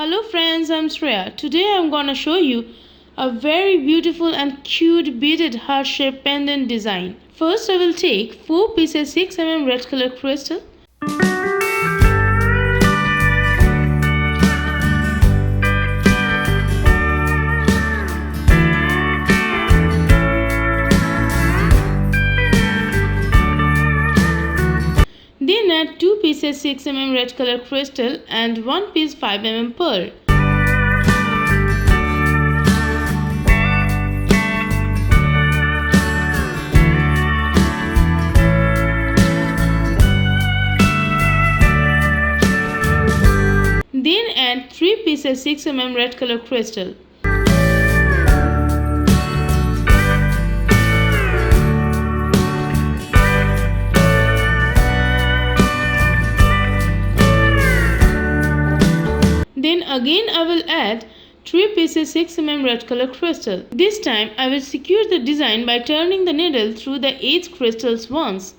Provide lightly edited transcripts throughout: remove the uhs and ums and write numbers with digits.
Hello friends, I'm Shreya. Today I'm gonna show you a very beautiful and cute beaded heart-shaped pendant design. First I will take 4 pieces 6 mm red color crystal. Then add 2 pieces 6 mm red color crystal and 1 piece 5 mm pearl. Then add 3 pieces 6 mm red color crystal. Then again I will add 3 pieces 6 mm red color crystal. This time I will secure the design by turning the needle through the edge crystals once.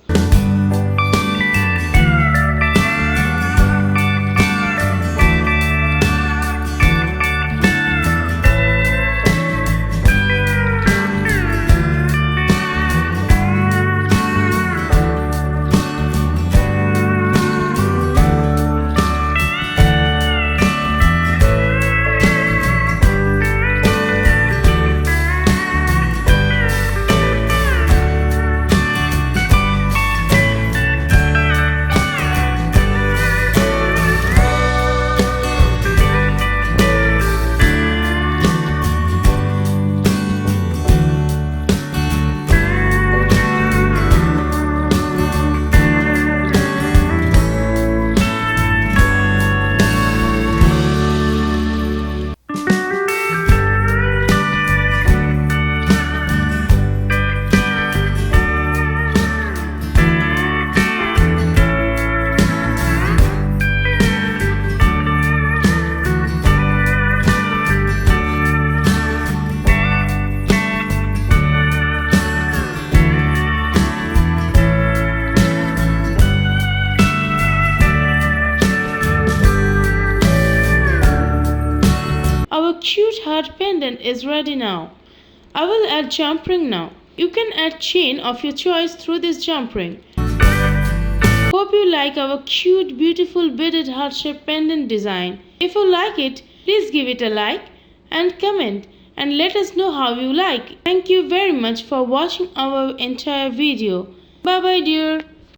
Our cute heart pendant is ready now. I will add jump ring now. You can add chain of your choice through this jump ring. Hope you like our cute beautiful beaded heart-shaped pendant design. If you like it, please give it a like and comment and let us know how you like. Thank you very much for watching our entire video. Bye bye dear.